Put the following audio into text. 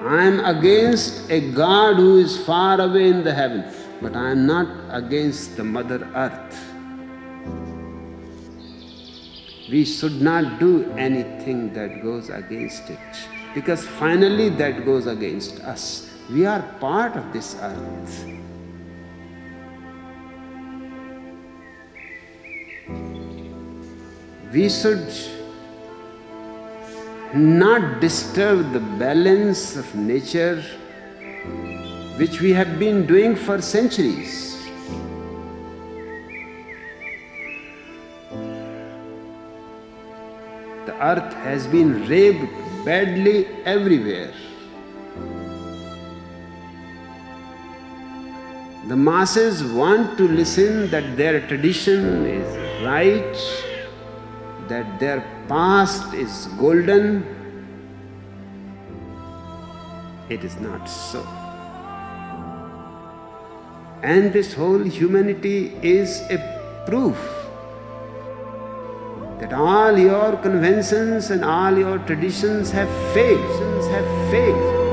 I am against a God who is far away in the heaven, but I am not against the Mother Earth. We should not do anything that goes against it, because finally that goes against us. We are part of this earth. We should not disturb the balance of nature, which we have been doing for centuries. The earth has been raped badly everywhere. The masses want to listen that their tradition is right, that their past is golden. It is not so. And this whole humanity is a proof that all your conventions and all your traditions have failed.